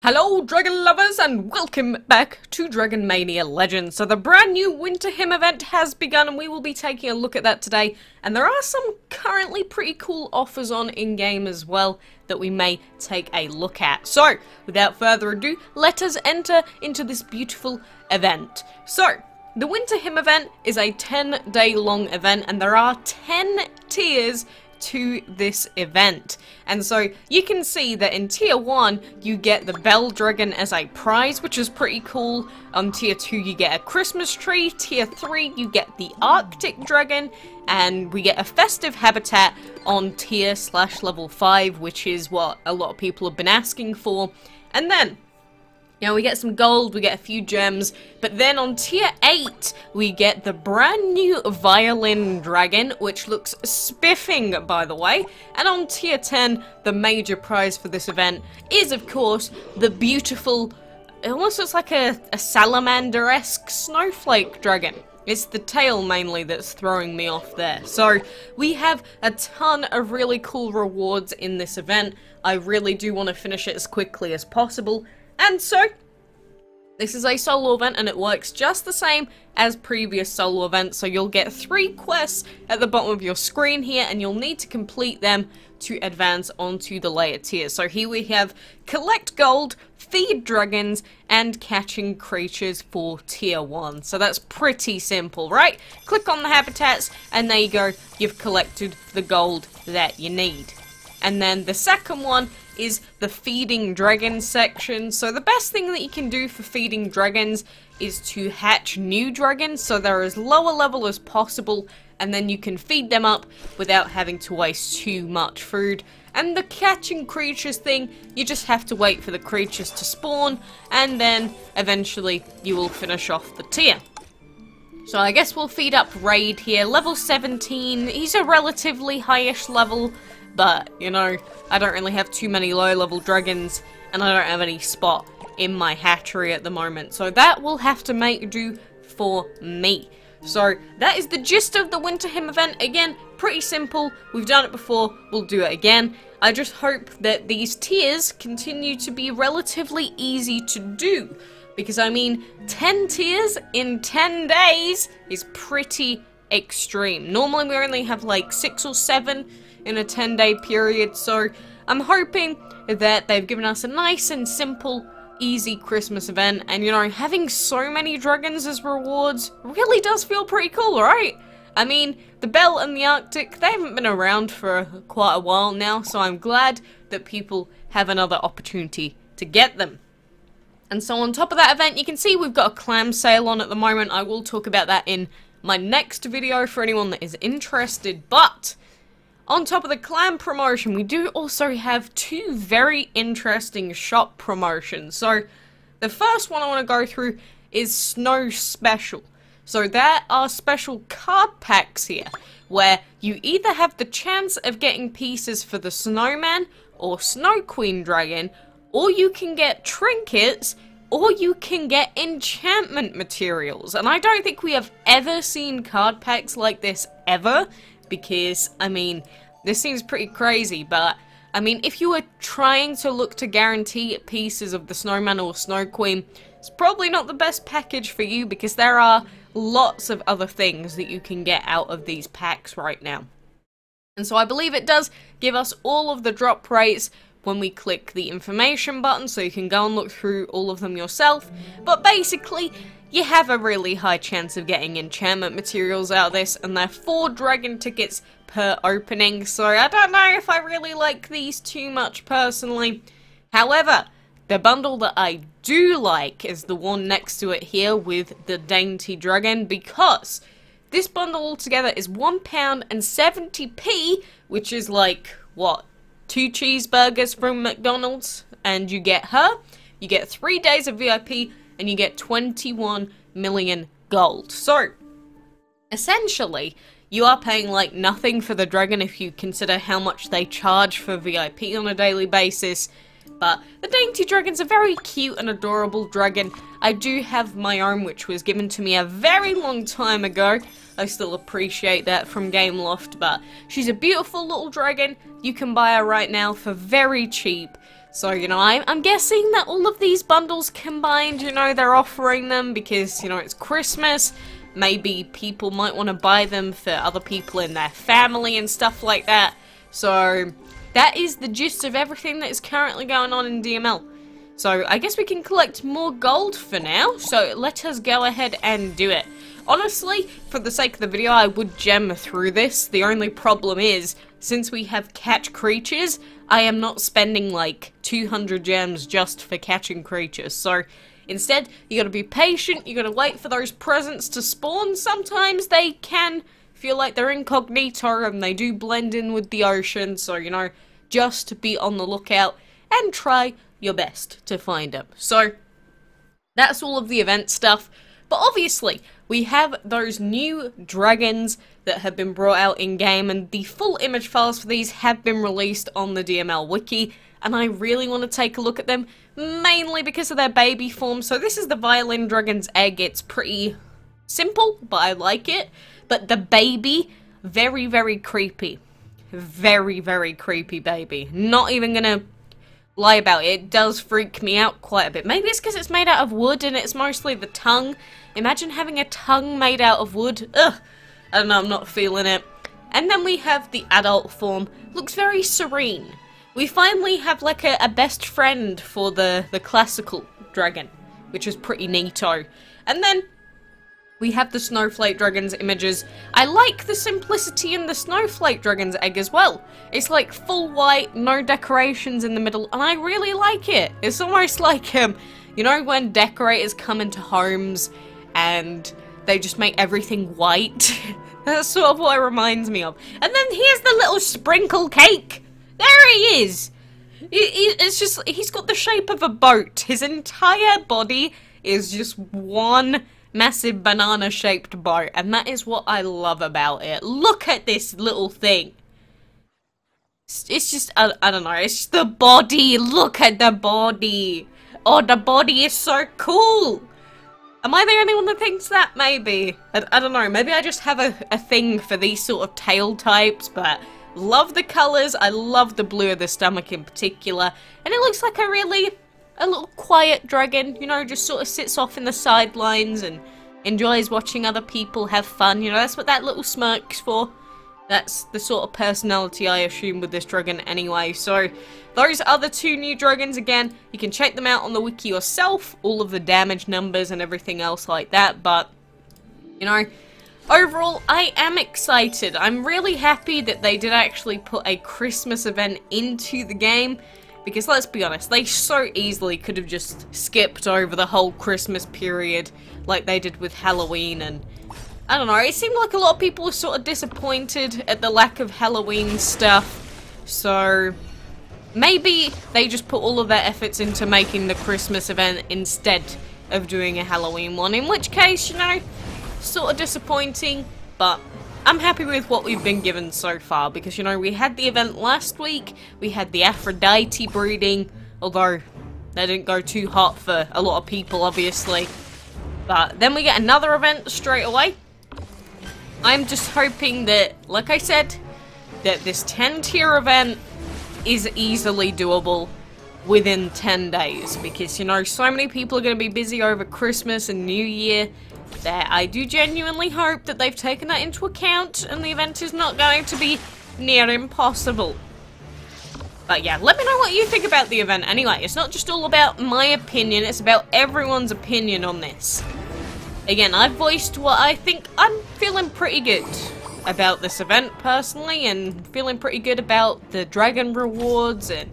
Hello Dragon lovers and welcome back to Dragon Mania Legends. So the brand new Winter HIIM event has begun and we will be taking a look at that today. And there are some currently pretty cool offers on in-game as well that we may take a look at. So without further ado, let us enter into this beautiful event. So the Winter HIIM event is a 10-day long event and there are 10 tiers to this event. And so you can see that in tier 1 you get the Bell Dragon as a prize, which is pretty cool. Tier 2 you get a Christmas tree, tier 3 you get the Arctic Dragon, and we get a festive habitat on tier/level 5, which is what a lot of people have been asking for. And then you know, we get some gold, we get a few gems, but then on tier 8, we get the brand new Violin Dragon, which looks spiffing, by the way. And on tier 10, the major prize for this event is, of course, the beautiful, it almost looks like a salamander-esque snowflake dragon. It's the tail mainly that's throwing me off there. So we have a ton of really cool rewards in this event. I really do want to finish it as quickly as possible. And so, this is a solo event and it works just the same as previous solo events. So you'll get 3 quests at the bottom of your screen here and you'll need to complete them to advance onto the later tiers. So here we have collect gold, feed dragons, and catching creatures for tier 1. So that's pretty simple, right? Click on the habitats and there you go, you've collected the gold that you need. And then the second one is the feeding dragon section. So the best thing that you can do for feeding dragons is to hatch new dragons so they're as lower level as possible, and then you can feed them up without having to waste too much food. And the catching creatures thing, you just have to wait for the creatures to spawn and then eventually you will finish off the tier. So I guess we'll feed up Raid here, level 17. He's a relatively highish level, but, you know, I don't really have too many low-level dragons, and I don't have any spot in my hatchery at the moment. So that will have to make do for me. So that is the gist of the Winter HIIM event. Again, pretty simple. We've done it before. We'll do it again. I just hope that these tiers continue to be relatively easy to do. Because, I mean, 10 tiers in 10 days is pretty extreme. Normally, we only have like 6 or 7 in a 10-day period, so I'm hoping that they've given us a nice and simple, easy Christmas event, and you know, having so many dragons as rewards really does feel pretty cool, right? I mean, the Bell and the Arctic, they haven't been around for quite a while now, so I'm glad that people have another opportunity to get them. And so on top of that event, you can see we've got a clam sale on at the moment. I will talk about that in my next video for anyone that is interested, but on top of the clam promotion, we do also have 2 very interesting shop promotions. So, the first one I want to go through is Snow Special. So there are special card packs here, where you either have the chance of getting pieces for the Snowman or Snow Queen Dragon, or you can get trinkets, or you can get enchantment materials. And I don't think we have ever seen card packs like this ever. Because, I mean, this seems pretty crazy, but, I mean, if you were trying to look to guarantee pieces of the Snowman or Snow Queen, it's probably not the best package for you because there are lots of other things that you can get out of these packs right now. And so I believe it does give us all of the drop rates when we click the information button, so you can go and look through all of them yourself, but basically, you have a really high chance of getting enchantment materials out of this, and they're 4 dragon tickets per opening, so I don't know if I really like these too much personally. However, the bundle that I do like is the one next to it here with the Dainty Dragon, because this bundle altogether is £1.70, which is like, what, 2 cheeseburgers from McDonald's, and you get her, you get 3 days of VIP, and you get 21 million gold. So, essentially, you are paying like nothing for the dragon if you consider how much they charge for VIP on a daily basis. But the Dainty Dragon's a very cute and adorable dragon. I do have my own, which was given to me a very long time ago. I still appreciate that from Gameloft, but she's a beautiful little dragon. You can buy her right now for very cheap. So, you know, I'm guessing that all of these bundles combined, you know, they're offering them because, you know, it's Christmas. Maybe people might want to buy them for other people in their family and stuff like that. So, that is the gist of everything that is currently going on in DML. So, I guess we can collect more gold for now. So, let us go ahead and do it. Honestly, for the sake of the video, I would gem through this. The only problem is, since we have catch creatures, I am not spending like 200 gems just for catching creatures. So instead, you gotta be patient, you gotta wait for those presents to spawn. Sometimes they can feel like they're incognito and they do blend in with the ocean. So, you know, just be on the lookout and try your best to find them. So that's all of the event stuff. But obviously, we have those new dragons that have been brought out in-game, and the full image files for these have been released on the DML Wiki, and I really want to take a look at them, mainly because of their baby form. So this is the Violin Dragon's egg. It's pretty simple, but I like it. But the baby, very, very creepy. Very, very creepy baby. Not even gonna lie about it. It does freak me out quite a bit. Maybe it's because it's made out of wood and it's mostly the tongue. Imagine having a tongue made out of wood. Ugh. I don't know, I'm not feeling it. And then we have the adult form. Looks very serene. We finally have like a best friend for the classical dragon, which is pretty neato. And then we have the Snowflake Dragon's images. I like the simplicity in the Snowflake Dragon's egg as well. It's like full white, no decorations in the middle, and I really like it. It's almost like, you know when decorators come into homes and they just make everything white? That's sort of what it reminds me of. And then here's the little sprinkle cake. There he is. It's just, he's got the shape of a boat. His entire body is just one massive banana-shaped boat, and that is what I love about it. Look at this little thing. It's just, I don't know, it's just the body. Look at the body. Oh, the body is so cool. Am I the only one that thinks that? Maybe. I don't know, maybe I just have a thing for these sort of tail types, but love the colours. I love the blue of the stomach in particular, and it looks like a little quiet dragon, you know, just sort of sits off in the sidelines and enjoys watching other people have fun. You know, that's what that little smirk's for. That's the sort of personality I assume with this dragon anyway. So, those other two new dragons, again, you can check them out on the wiki yourself, all of the damage numbers and everything else like that, but, you know, overall, I am excited. I'm really happy that they did actually put a Christmas event into the game. Because let's be honest, they so easily could have just skipped over the whole Christmas period like they did with Halloween, and I don't know, it seemed like a lot of people were sort of disappointed at the lack of Halloween stuff, so maybe they just put all of their efforts into making the Christmas event instead of doing a Halloween one, in which case, you know, sort of disappointing, but I'm happy with what we've been given so far, because, you know, we had the event last week, we had the Aphrodite breeding, although they didn't go too hot for a lot of people, obviously. But then we get another event straight away. I'm just hoping that, like I said, that this 10-tier event is easily doable within 10 days, because, you know, so many people are going to be busy over Christmas and New Year, that I do genuinely hope that they've taken that into account and the event is not going to be near impossible. But yeah, let me know what you think about the event anyway. It's not just all about my opinion, it's about everyone's opinion on this. Again, I've voiced what I think. I'm feeling pretty good about this event personally, and feeling pretty good about the dragon rewards and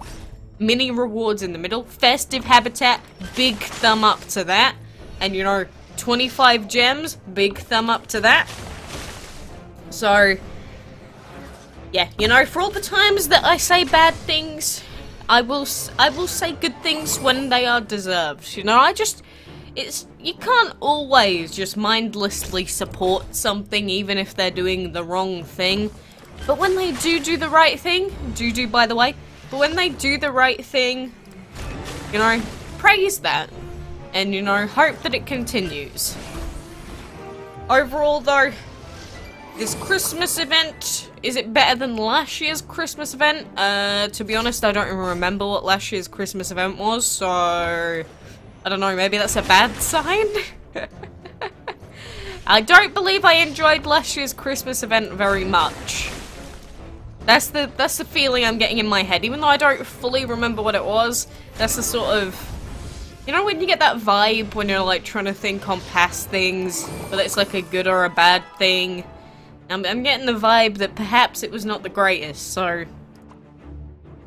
mini rewards in the middle. Festive habitat, big thumb up to that. And you know, 25 gems, big thumb up to that. So, yeah, you know, for all the times that I say bad things, I will say good things when they are deserved. You know, you can't always just mindlessly support something even if they're doing the wrong thing. But when they do the right thing, by the way, but when they do the right thing, you know, praise that. And, you know, hope that it continues. Overall, though, this Christmas event is it better than last year's Christmas event? To be honest, I don't even remember what last year's Christmas event was, so I don't know, maybe that's a bad sign? I don't believe I enjoyed last year's Christmas event very much. That's the feeling I'm getting in my head. Even though I don't fully remember what it was, that's the sort of... You know when you get that vibe when you're like trying to think on past things, whether it's like a good or a bad thing? I'm getting the vibe that perhaps it was not the greatest, so...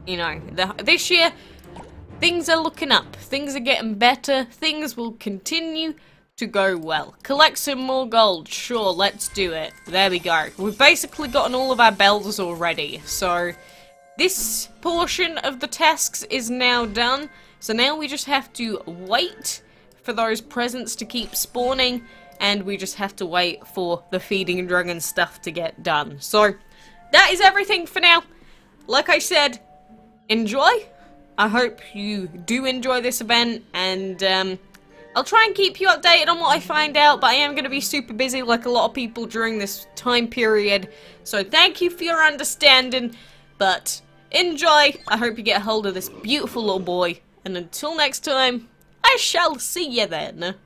You know, this year, things are looking up. Things are getting better. Things will continue to go well. Collect some more gold. Sure, let's do it. There we go. We've basically gotten all of our bells already, so... This portion of the tasks is now done. So now we just have to wait for those presents to keep spawning, and we just have to wait for the feeding dragon stuff to get done. So, that is everything for now. Like I said, enjoy. I hope you do enjoy this event, and I'll try and keep you updated on what I find out, but I am going to be super busy like a lot of people during this time period. So thank you for your understanding, but enjoy. I hope you get a hold of this beautiful little boy. And until next time, I shall see you then.